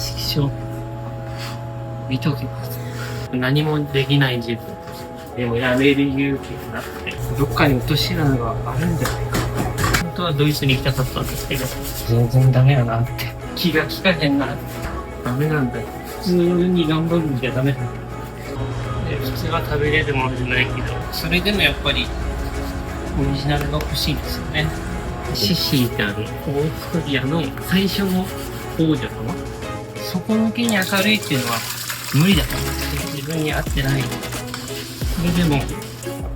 色紙見ときます。何もできない自分。でもやめる勇気がなくて、どっかに落とし穴があるんじゃないか。本当はドイツに行きたかったんですけど、全然ダメやなって。気が利かへんな。ダメなんだよ。普通に頑張るんじゃダメだ。で、普通は食べれるものじゃないけど、それでもやっぱりオリジナルが欲しいですよね。シシーってあるオーストリアの最初の王女様。そこ向けに明るいっていうのは無理だと思うんですよ。自分に合ってない。それでも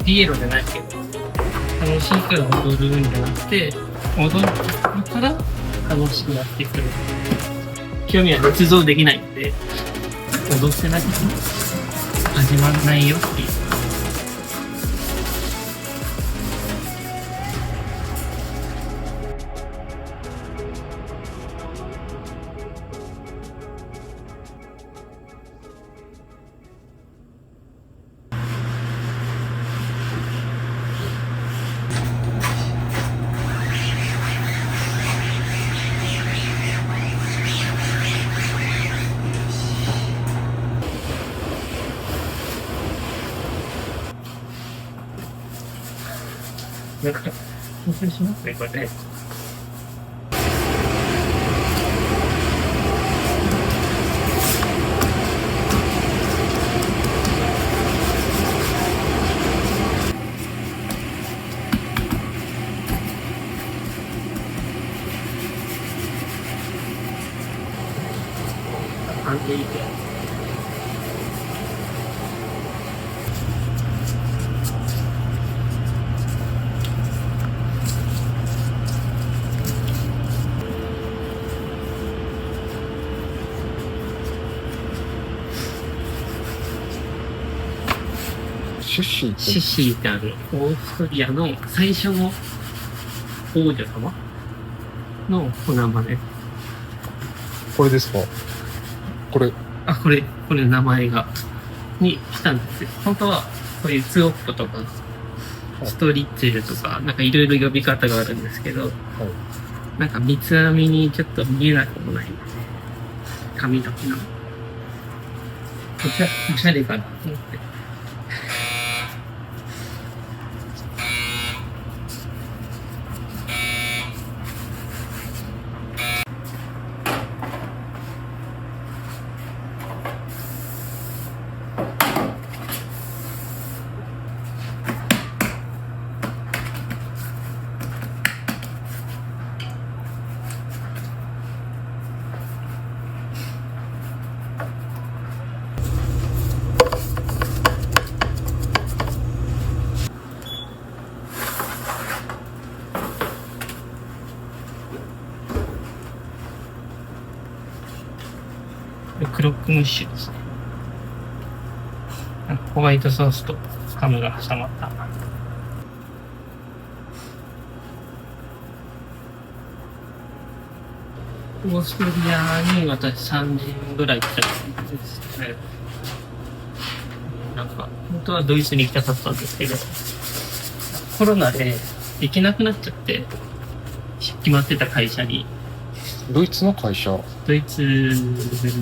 ピエロじゃないけど、楽しいから踊るんじゃなくて、踊るから楽しくなってくる。興味は捏造できないんで、踊ってなきゃ始まらないよっていう。なんか、緊張しますね、これね。安定いいけ。シシーってあるオーストリアの最初の王女様のお名前。これですか？これ名前がにしたんですよ。本当はこういうツオッポとかストリッチェルとかなんかいろいろ呼び方があるんですけど、なんか三つ編みにちょっと見えなくもない髪の毛のおしゃれかなと思って。クロックムッシュですね。ホワイトソースとハムが挟まった。オーストリアに私3時ぐらい来たんですね。なんか、本当はドイツに行きたかったんですけど、コロナで行けなくなっちゃって、決まってた会社に。ドイツの会社？ドイツ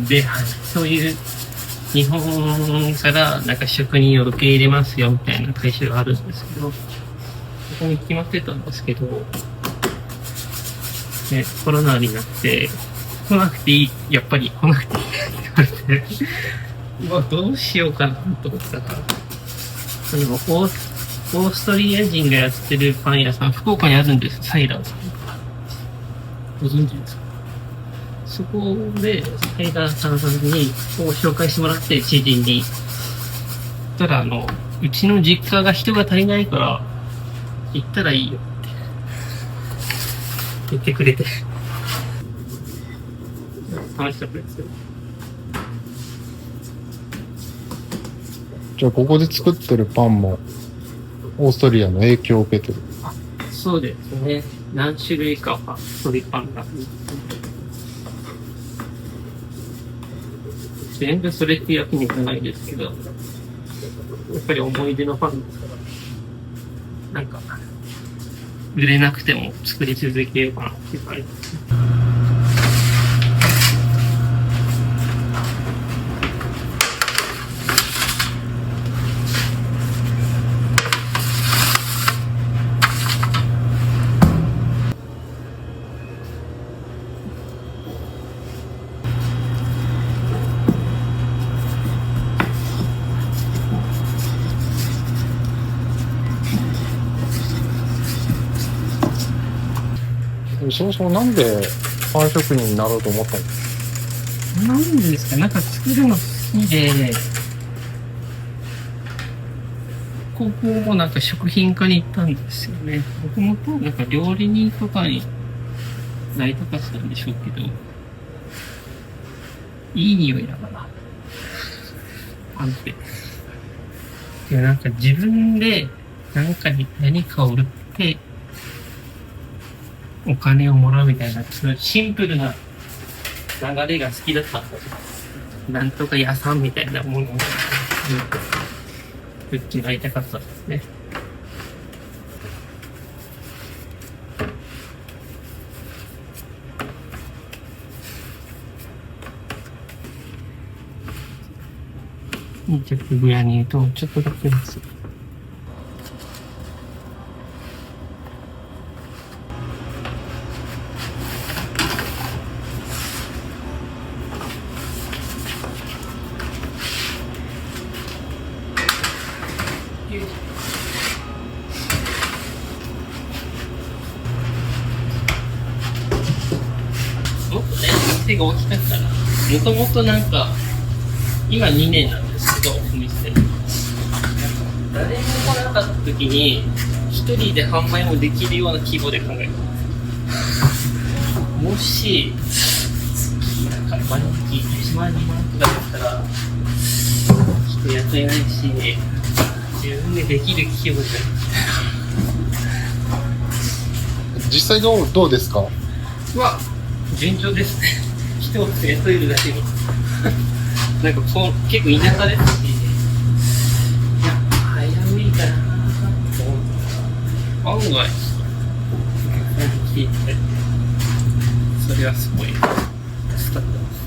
で、そういう日本からなんか職人を受け入れますよみたいな会社があるんですけど、そこに決まってたんですけど、ね、コロナになって来なくていい、やっぱり来なくていいって言われて、まあどうしようかなと思ったら、でもオーストリア人がやってるパン屋さん、福岡にあるんです、サイラーさん。ご存知ですか？そこで、サイラーさんに紹介してもらって、知人に。たら、うちの実家が人が足りないから、行ったらいいよって言ってくれて。楽しかったですよ。じゃあ、ここで作ってるパンも、オーストリアの影響を受けてる？そうですね。何種類かは、そういうパンが。全部それってわけにいかないですけど、やっぱり思い出のパンですから、なんか、売れなくても作り続けようかなっていう感じですね。そもそもなんでパン職人になろうと思ったの？なんですか、なんか作るの好きで、高校もなんか食品科に行ったんですよね。もともとなんか料理人とかになりたかったんでしょうけど、いい匂いだから。パンって。で、なんか自分で何かを売って、お金をもらうみたいな、そのシンプルな流れが好きだったんですよ。なんとか屋さんみたいなものを売ってなりたかったんですね。ちょっとグラニューとちょっとだけです。もっとね、店が大きかったら、もともとなんか、今2年なんですけど、お店。誰も来なかった時に、一人で販売もできるような規模で考えた。もし、なんか毎日1万2万とかだったら、人雇えないし、自分でできる規模じゃ実際どうですか？は、順調ですね。人を雇えるだけに。なんか結構田舎ですし、いや、早無理かなと思ったら、案外、聞いて、それはすごい助かってます。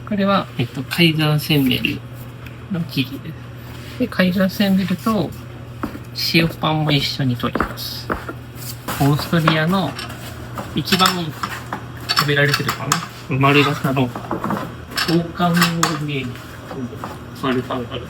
これは、カイザーセンメルの生地です。で、カイザーセンメルと塩パンも一緒に取ります。オーストリアの一番食べられてるパン、丸型の王冠の上に丸パンがある。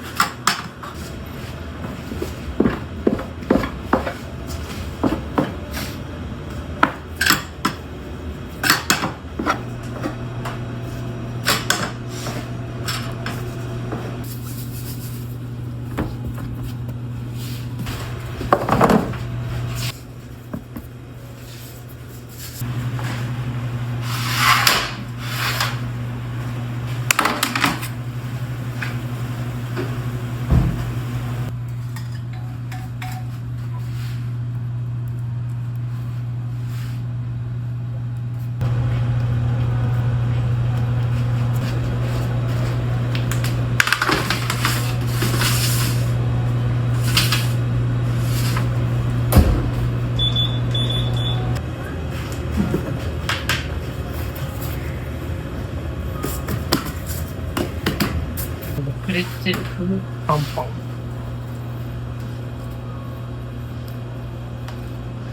プレッツェル風パンパン。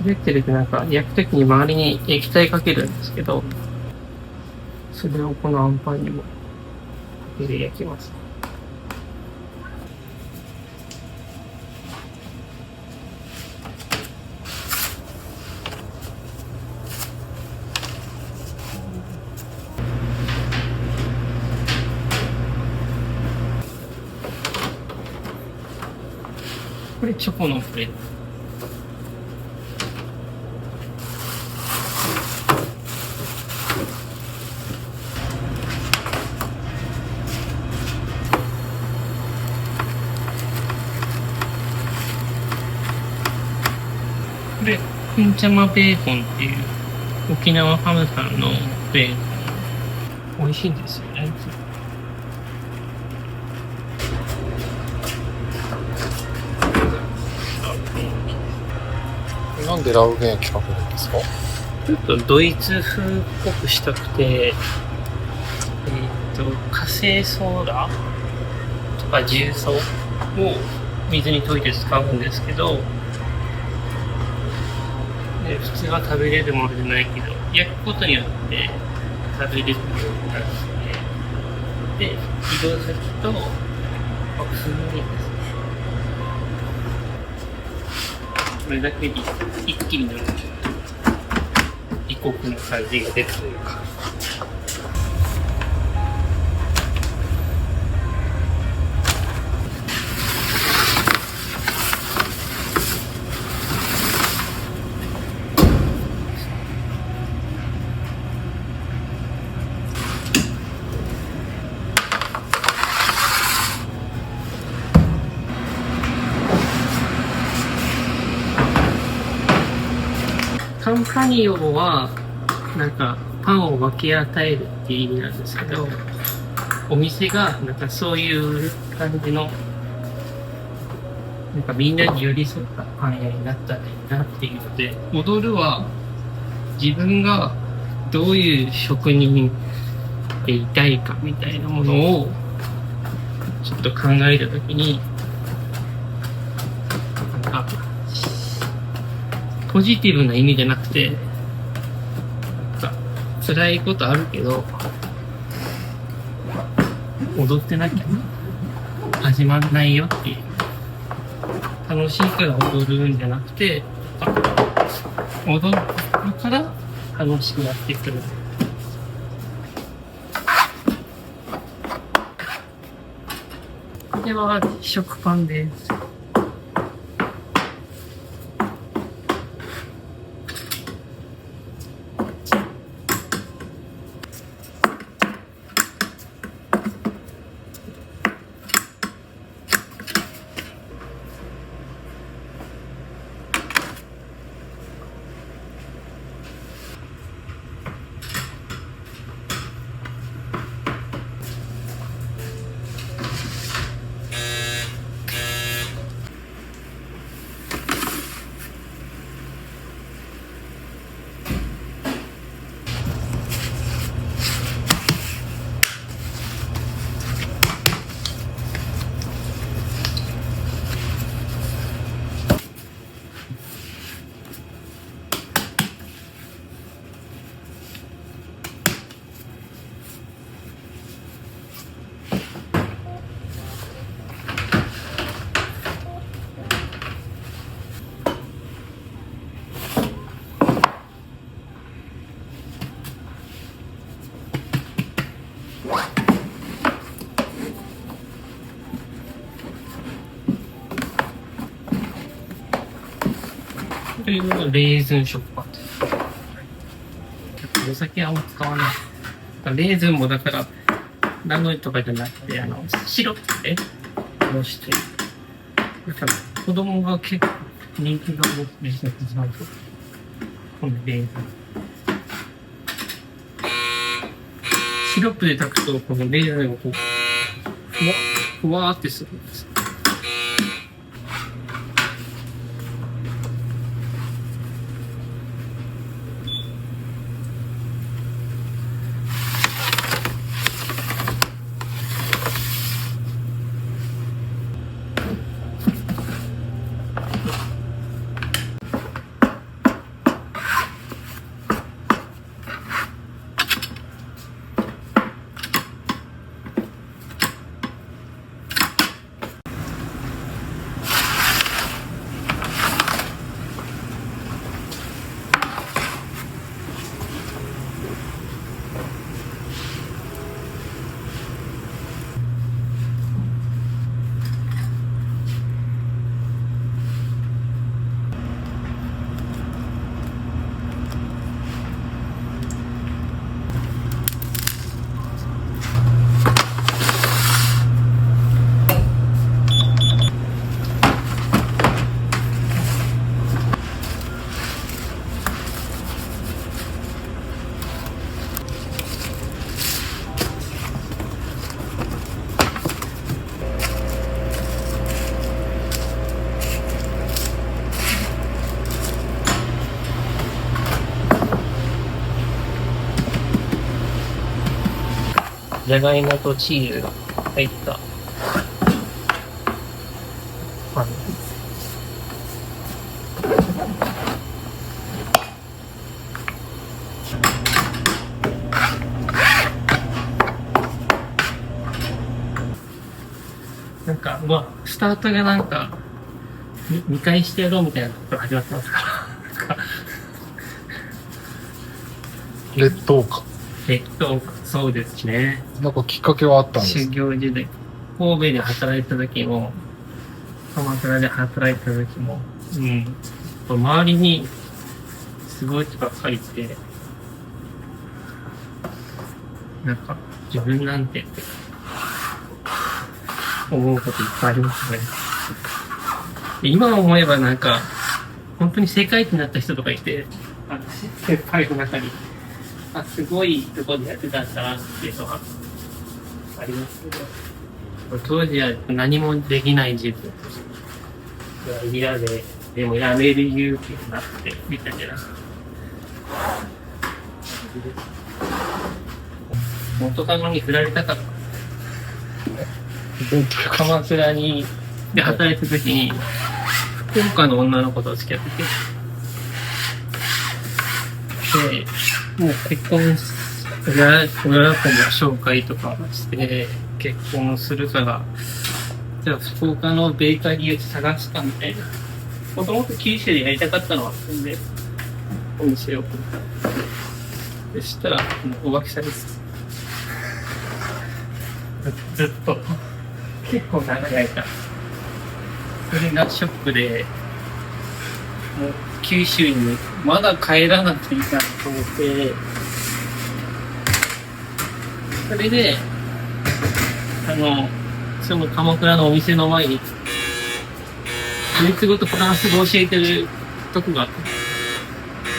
プレッツェルってなんか焼くときに周りに液体かけるんですけど、それをこのアンパンにもかけて焼きます。これチョコのプレート。これ、くんちゃまベーコンっていう沖縄ハムさんのベーコン。美味しいんですよね。なんでラウゲン企画なんですか？ちょっとドイツ風っぽくしたくて、火星ソーダとか重曹を水に溶いて使うんですけど、で普通は食べれるものじゃないけど、焼くことによって食べれるようになるしで、移動先と、すごいですね。これだけで一気に異国の感じが出るというか。カンパニオは、なんか、パンを分け与えるっていう意味なんですけど、お店が、なんかそういう感じの、なんかみんなに寄り添ったパン屋になったらいいなっていうので、踊るは、自分がどういう職人でいたいかみたいなものを、ちょっと考えたときに、なんか、ポジティブな意味じゃなくて、なんか辛いことあるけど、踊ってなきゃ始まんないよっていう。楽しいから踊るんじゃなくて、踊るから楽しくなってくる。これは食パンです。というのがレーズン食パンです。お酒はあんま使わない。レーズンもだから、ラムとかじゃなくて、シロップでこうして。だから子供が結構人気が多くて、このレーズン。シロップで炊くと、このレーズンをこう、ふわーってするんです。じゃがいもとチーズが入ったパンです。なんか、まあ、スタートがなんか、見返してやろうみたいなところ始まってますから。なんか劣等感。そうですね。なんかきっかけはあったんです修か？行時代、神戸で働いた時も、鎌倉で働いた時も、周りにすごい人ばっかりいて、なんか自分なんて思うこといっぱいありますね。今思えばなんか、本当に世界一になった人とかいて、先輩の中に、すごいところでやってたんだなっていうのはありますけど、当時は何もできない自分が嫌で、でもやめる勇気になってみたいな。元カノに振られたかった。鎌倉で働いた時に、福岡の女の子と付き合ってて、で、もう結婚親子も紹介とかして結婚するから、じゃあ福岡のベーカリーを探したみたいな。もともと九州でやりたかったのはそんで、お店を。そしたら、おばきさんです。ずっと、結構長い間。それがショックで、もう九州にまだ帰らなくていいかなと思って、それで、その鎌倉のお店の前に、ドイツ語とフランス語を教えてるとこがあって、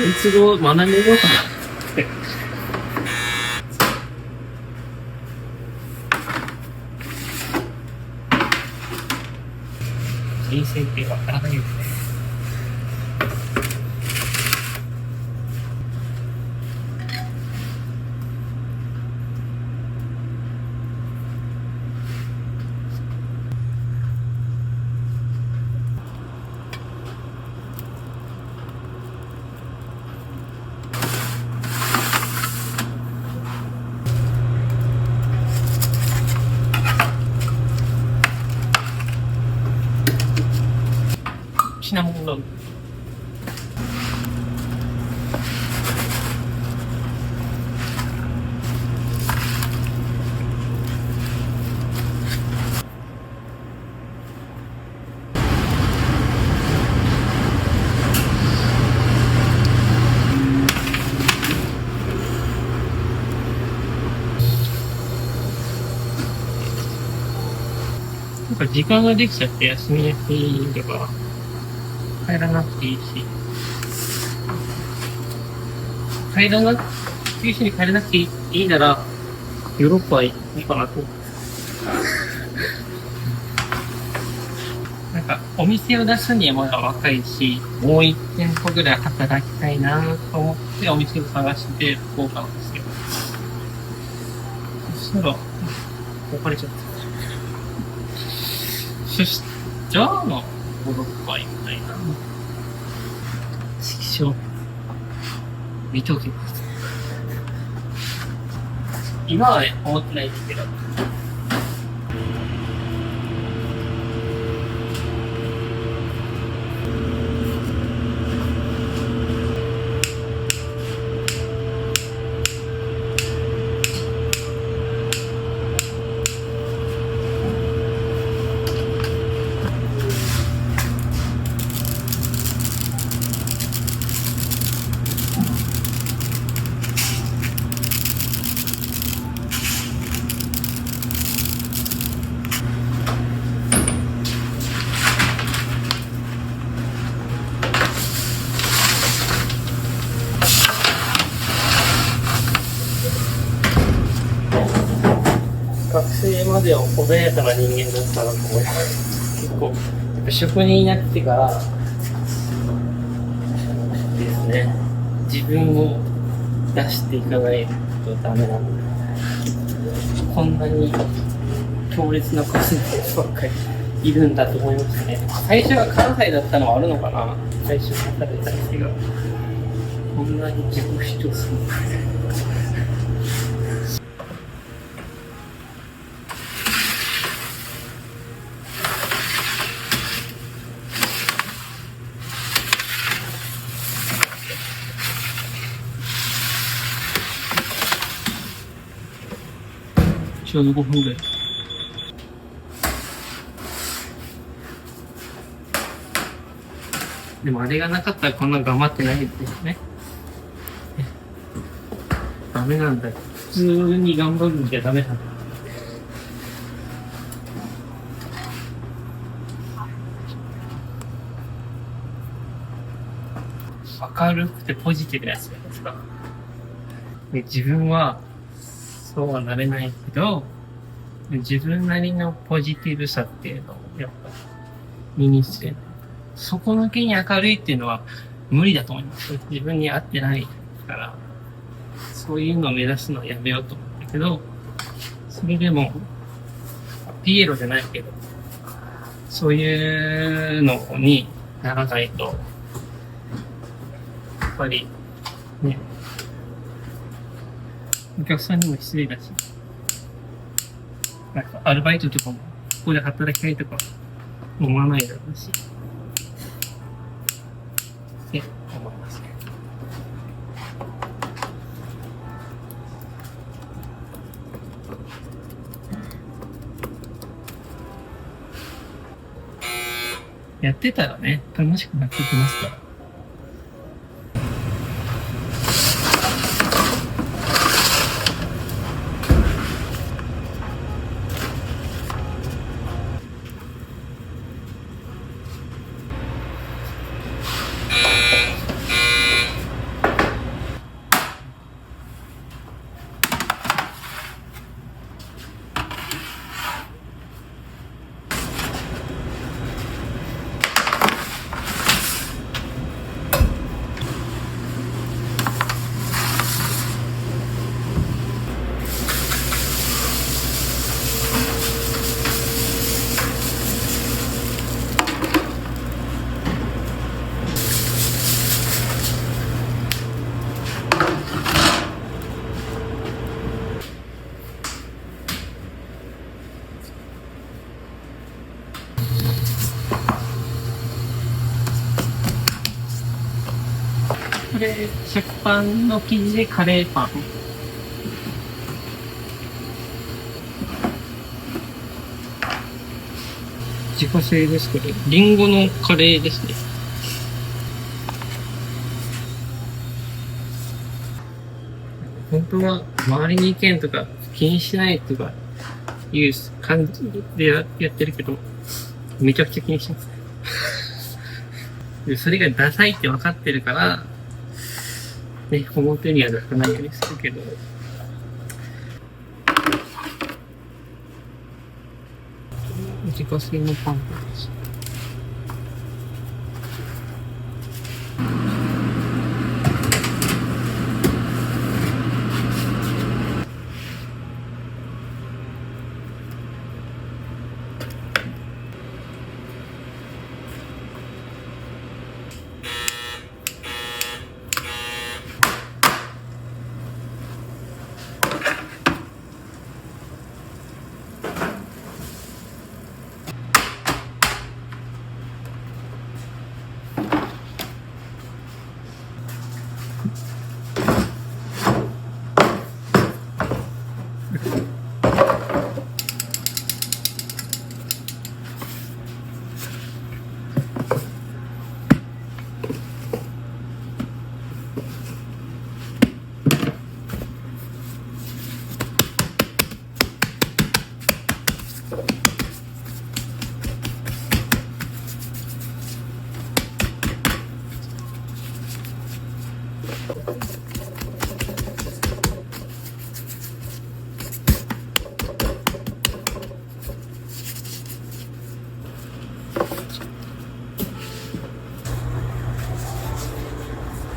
ドイツ語を学んでみようかなって。人生ってわからないよね。シナモンロール。なんか時間ができちゃって休みの日とか帰らなくていいし、九州に帰らなくていいなら、ヨーロッパはいいかなと。なんか、お店を出すにはまだ若いし、もう1店舗ぐらい働きたいなと思ってお店を探して福岡なんですけど。そしたら、置かれちゃった。じゃあ、ヨーロッパ行きたいな。色紙見ておきます。今はね、思ってないんですけど。学生までは穏やかな人間だったなと思います。結構、やっぱ職人になってからですね、自分を出していかないとダメなので、こんなに強烈な個性の人ばっかりいるんだと思いましたね。最初は関西だったのはあるのかな。最初働いた店がこんなに自己主張するのか。ちょうど5分ぐらい。でもあれがなかったらこんな頑張ってないですね。ダメなんだよ。普通に頑張るんじゃダメなんだ。明るくてポジティブなやつですか。で、自分はそうはなれないけど、自分なりのポジティブさっていうのをやっぱ身につけない。底抜けに明るいっていうのは無理だと思います。自分に合ってないから、そういうのを目指すのはやめようと思うんだけど、それでも、ピエロじゃないけど、そういうのにならないと、やっぱり、ね、お客さんにも失礼だし、なんかアルバイトとかも、ここで働きたいとか思わないだろうし、って思いますね。やってたらね、楽しくなってきますから。これ、食パンの生地でカレーパン。自家製ですけど、リンゴのカレーですね。本当は周りに意見とか気にしないとかいう感じでやってるけど、めちゃくちゃ気にしますね。でそれがダサいって分かってるから、ね、表には出さないようにするけど、自家製のパンです。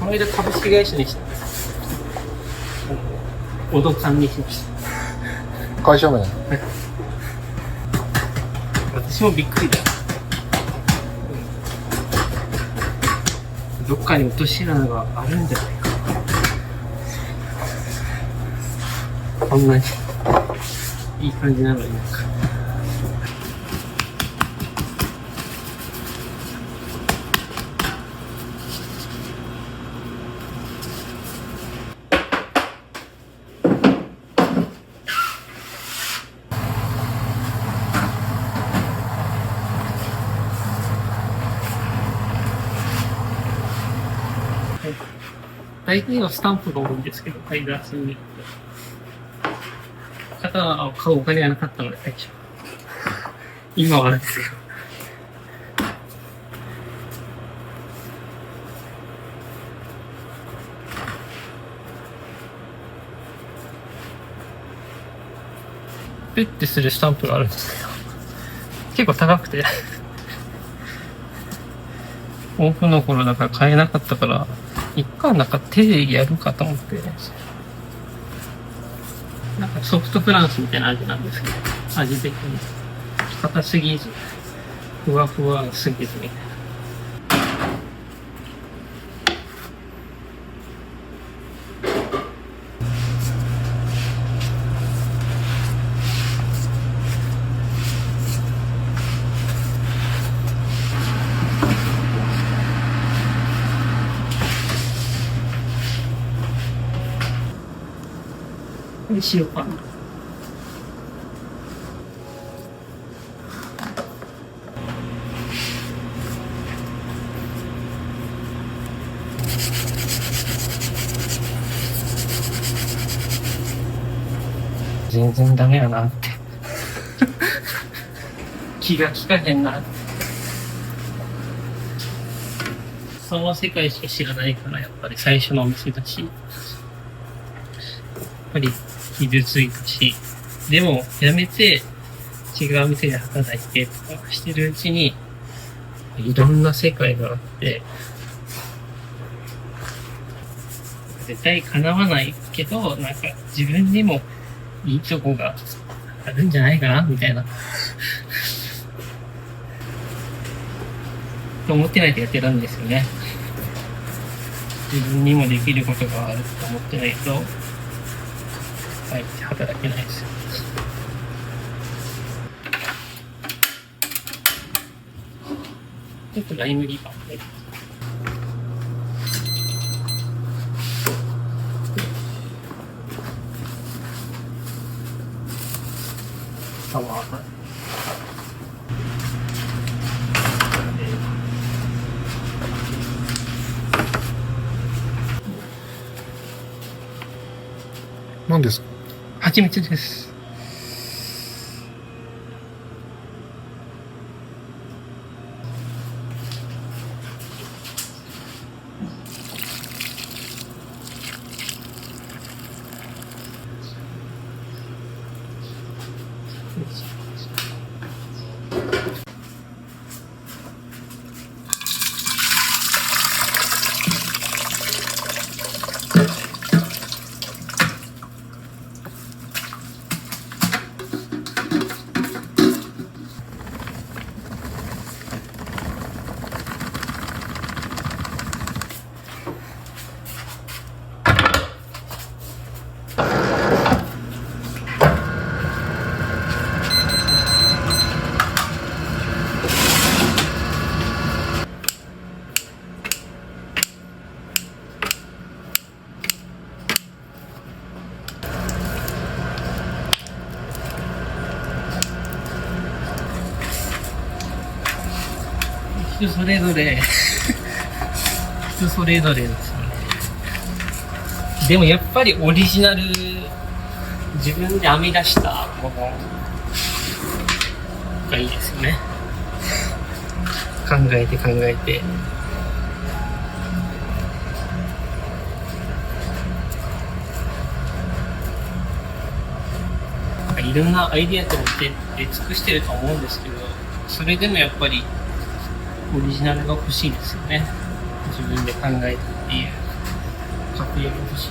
この間株式会社にした。おどかんにしました。会社名。私もびっくりだ。どっかに落とし穴があるんじゃないか。こんなにいい感じなのになんか。大体はスタンプが多いんですけど、買い出しに。方は買うお金がなかったので、最初。今はですよ。ペッてするスタンプがあるんですけど、結構高くて、オフの頃だから買えなかったから、一回なんか手でやるかと思って、なんかソフトフランスみたいな味なんですけど、味的に。硬すぎず、ふわふわすぎずみたいな。これ塩パン。全然ダメやなって。気が利かへんなって。その世界しか知らないから、やっぱり最初のお店だし。やっぱり傷ついたし。でも、やめて、違う店で働いてとかしてるうちに、いろんな世界があって、絶対叶わないけど、なんか自分にもいいとこがあるんじゃないかなみたいな。と思ってないとやってたんですよね。自分にもできることがあると思ってないと、働けないですよ。ちょっとライムリーパンで。サワー。何ですか？蜂蜜です。人それぞれ人それぞれですね。でもやっぱりオリジナル、自分で編み出したものがいいですよね。考えて考えて。いろんなアイディアと出尽くしてると思うんですけど、それでもやっぱりオリジナルが欲しいですよね。自分で考えたっていう過程が欲しい。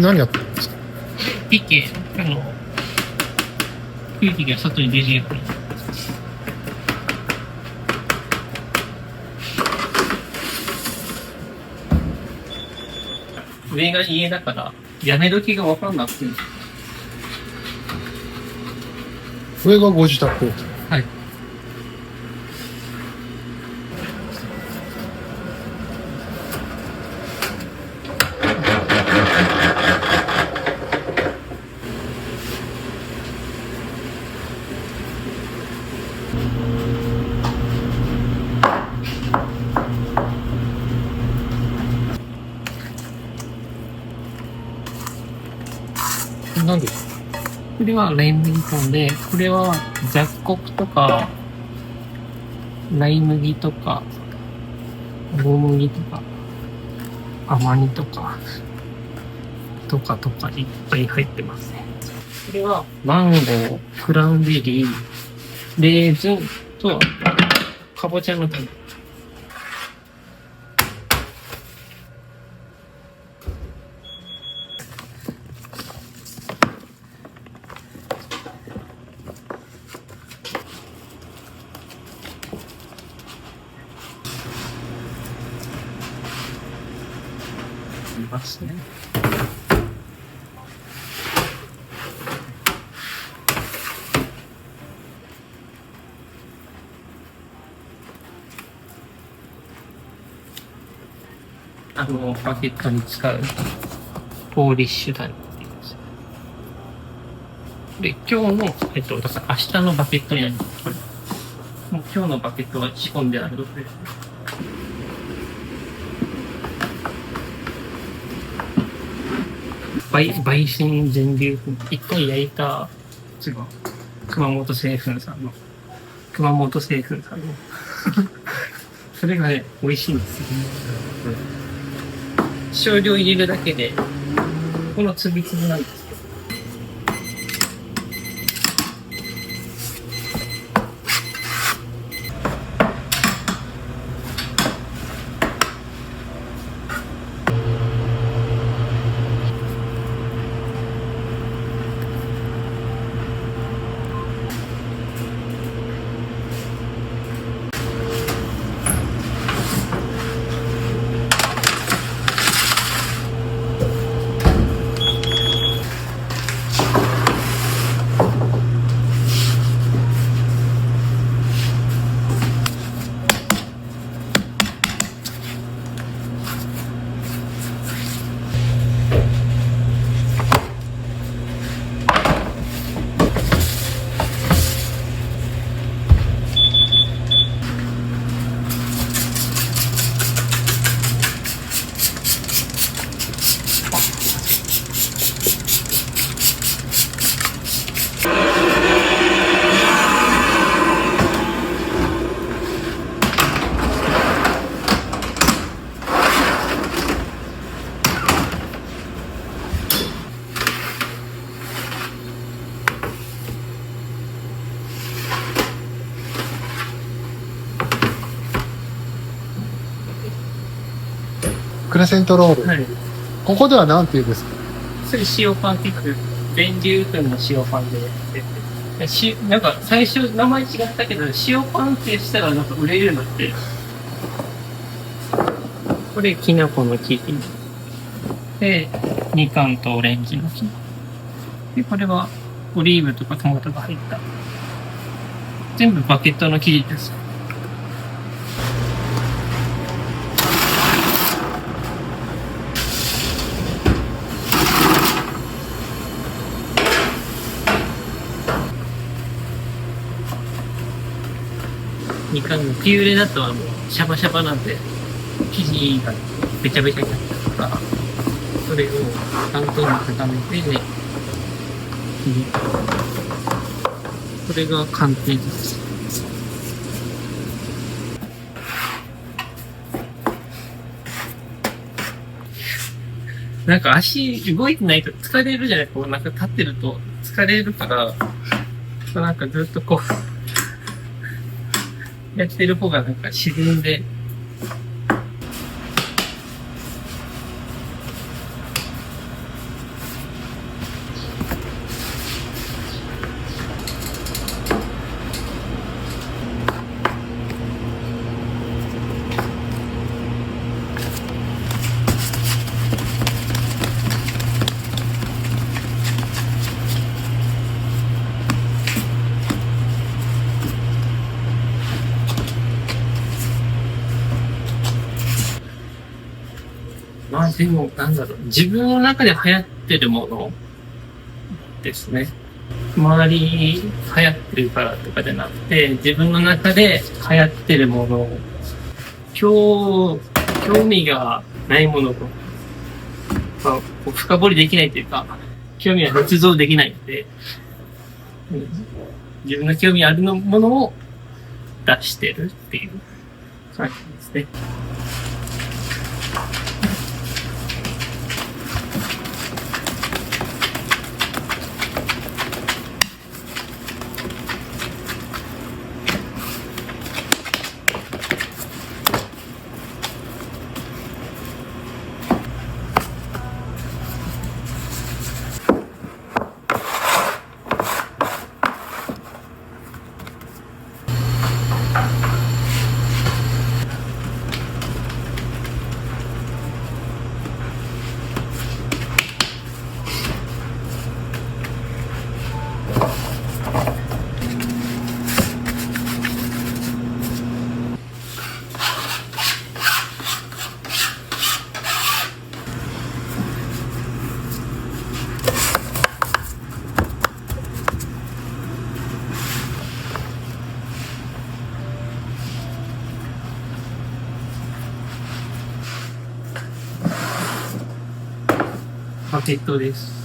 何やってるんですか？ピケ、空気が外に出るように。上が家だから、屋根時が分かんなくて。上がご自宅。はい。何ですか？これはライ麦豚で、これは雑穀とか、ライ麦とか、大麦とか、甘煮とか、とかいっぱい入ってますね。これはマンゴー、クランベリー、レーズンと、かぼちゃの種。いますね。バケットに使うポーリッシュ種っていうんです。で、今日の、だから明日のバケットになります。これ。もう今日のバケットは仕込んであるので。焙煎全粒粉。一回焼いたやつが、熊本製粉さんの。それがね、美味しいんですよ。少量入れるだけで、この粒々なんですけど。クレセントロール。はい。ここでは何て言うんですか？それ塩パンって言って、全粒粉の塩パンでやってて。なんか最初名前違ったけど、塩パンってしたらなんか売れるようになって。これ、きな粉の生地。で、みかんとオレンジの生地。で、これはオリーブとかトマトが入った。全部バケットの生地です。みかんのピューレだとシャバシャバなんで、生地がべちゃべちゃになっちゃうから、それを担当に固めて、これが寒天です。なんか足動いてないと疲れるじゃないですか。なんか立ってると疲れるから、なんかずっとこう、やってる方がなんか自然で、まあでも、なんだろう、自分の中で流行ってるものですね。周りに流行ってるからとかじゃなくて、自分の中で流行ってるもの、興味がないものと、まあ、深掘りできないというか、興味は捏造できないので、自分の興味あるものを出してるっていう感じですね。パケットです。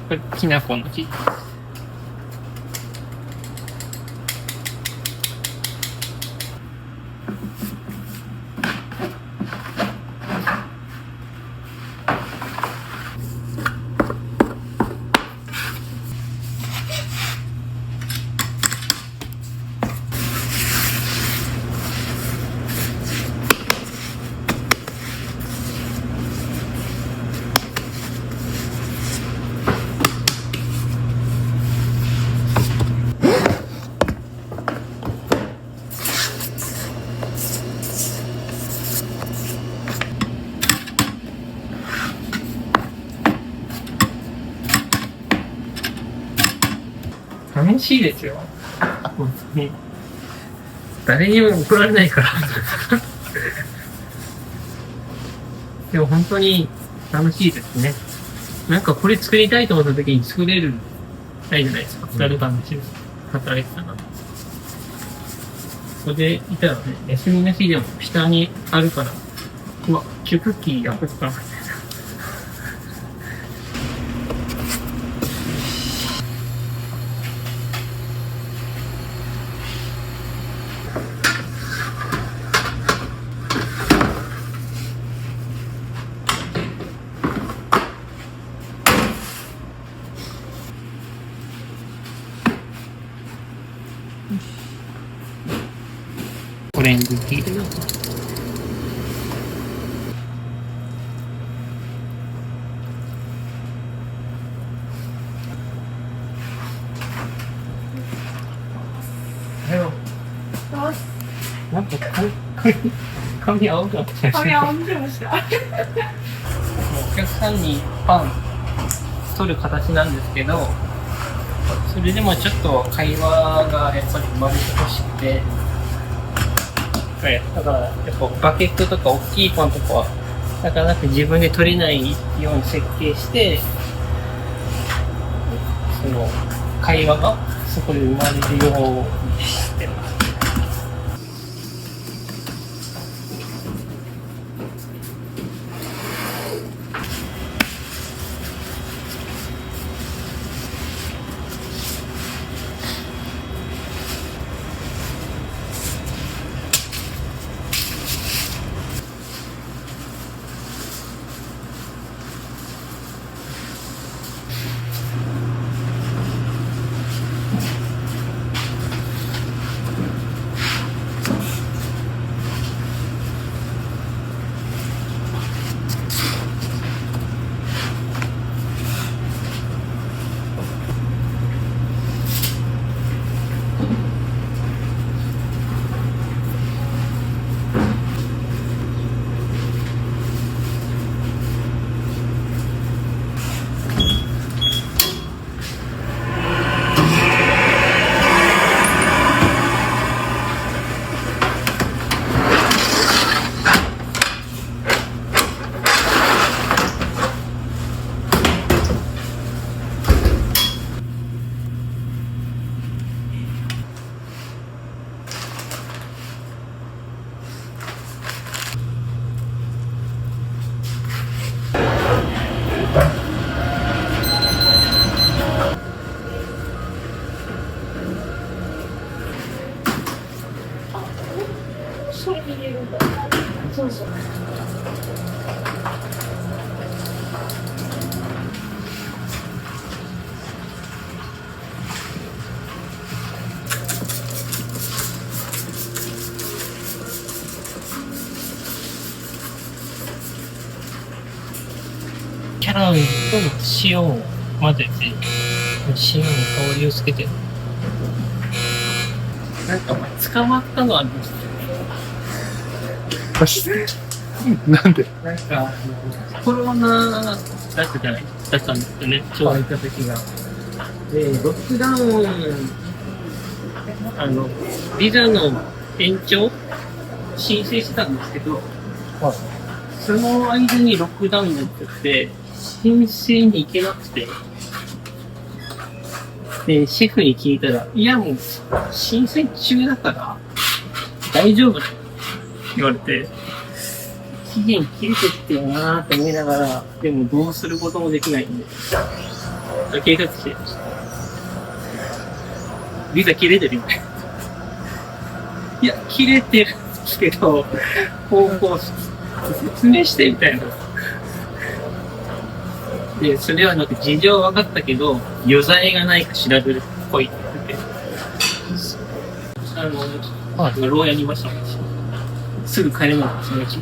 これきな粉の生地。楽しいですよ。本当に。誰にも怒られないから。でも本当に楽しいですね。なんかこれ作りたいと思った時に作れるないじゃないですか。誰かの中働いてたら。それでいたらね、休みの日でも下にあるから、うわ、クッキー焼こうかな。オレンジティーのなんか髪青くなってきました。髪青くなってました。お客さんにパン取る形なんですけど、それでもちょっと会話がやっぱり生まれてほしくて、だからやっぱバケットとか大きいパンとかはなかなか自分で取れないように設計して、その会話がそこで生まれるようにしてます。そうそう。キャラメルと塩を混ぜて、塩に香りをつけて、なんか捕まったのはありますなんで？なんか、コロナだったじゃないだったんですよね、ちょうど行った時が。で、ロックダウン、ビザの延長申請してたんですけど、その間にロックダウンになっちゃって、申請に行けなくて、で、シェフに聞いたら、いやもう、申請中だから、大丈夫だって言われて、期限切れてきてるなーって思いながら、でもどうすることもできないんで、警察来て、ビザ切れてるよね。いや、切れてるんですけど、こう、説明してみたいな。で、それはなんか事情分かったけど、余罪がないか調べるっぽいって言ってて、牢屋にいました。すぐ帰れないそのうち。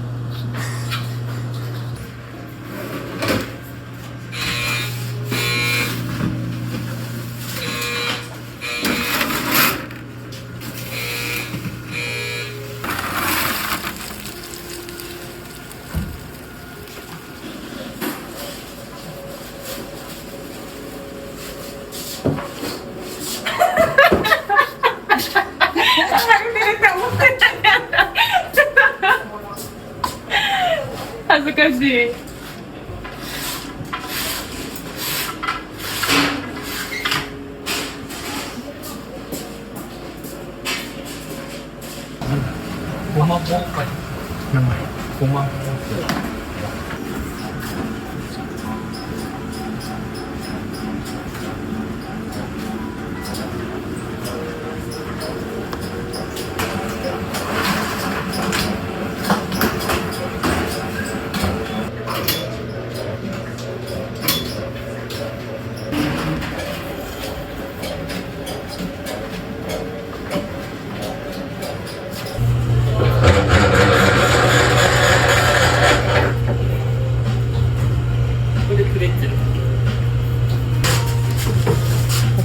恥ずかしい。ごまボーカリ名前ごまボーカリ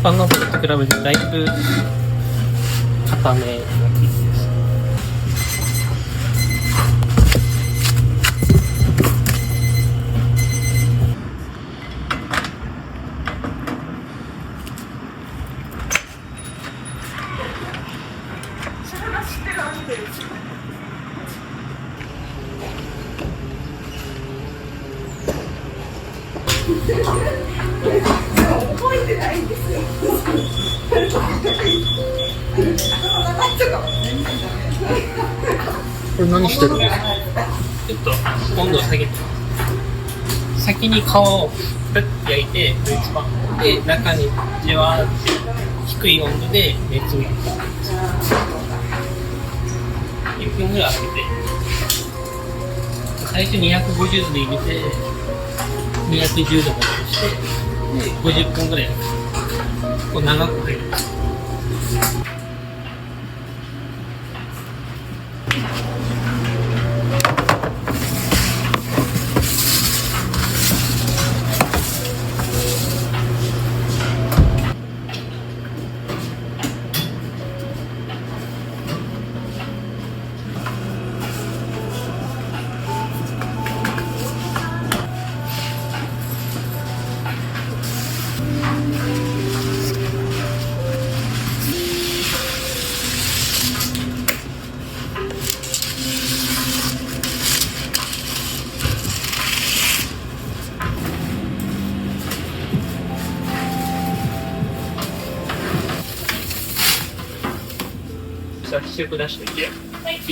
他のと比べてだいぶ固めの生地です。覚えてないんですよ。これ何してるんですか？ちょっと温度を下げて、先に皮をプッと焼いて、フルーツパンで中にじわーって低い温度で熱を入れて1分ぐらい開けて、最初250度で入れて210度までしてで50分ぐらいこう長く入る。試食出しておいて、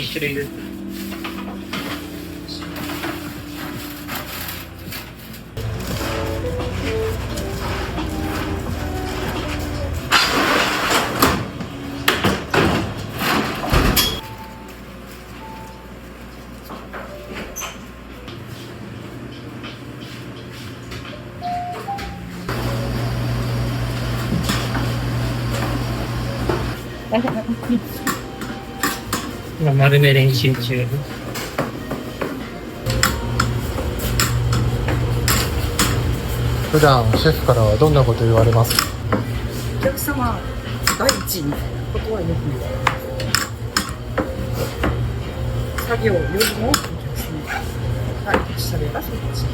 1種類ずつ。今丸め練習中。普段シェフからはどんなこと言われますか？お客様第一みたいなことはよく言われます。作業よりもお客様がいらっしゃればそっち。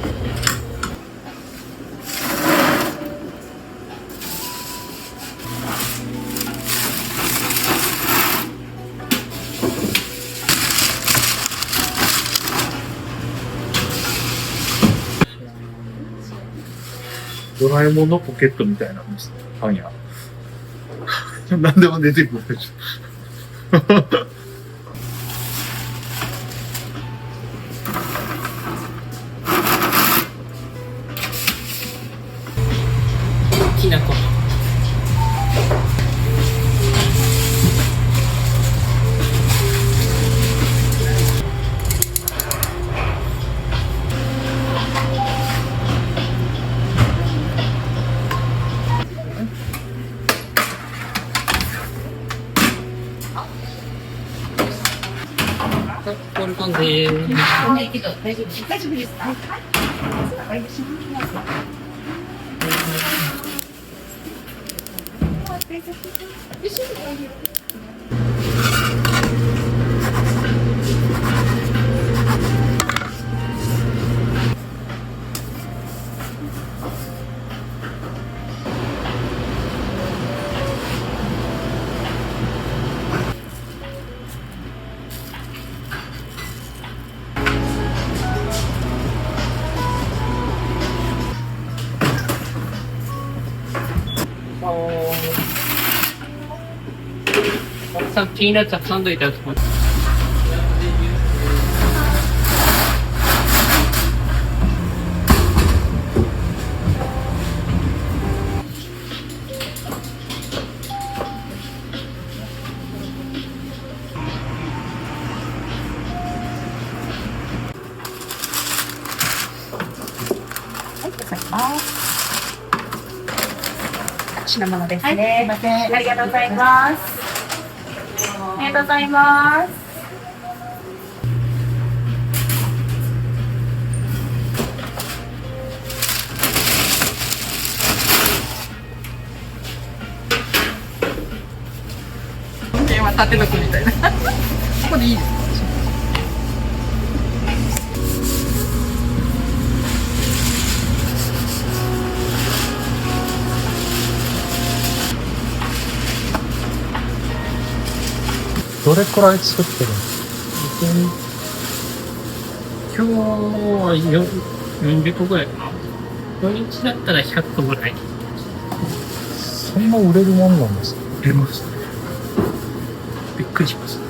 ドラえもんのポケットみたいなパン屋。何でも出てくるでしょ。きなこ。ポルコンでーす。ないけど大丈夫です。大丈夫です。はい。お願いします。さんピーナッツ挟んどいたやつも。品物ですね。すいません。ありがとうございます。ありがとうございます。は縦の子みたいな。ここでいいですか？どれくらい作ってるんですか？今日は40個ぐらいかな。土日だったら100個ぐらい。そんな売れるもんなんですか？売れます。びっくりします。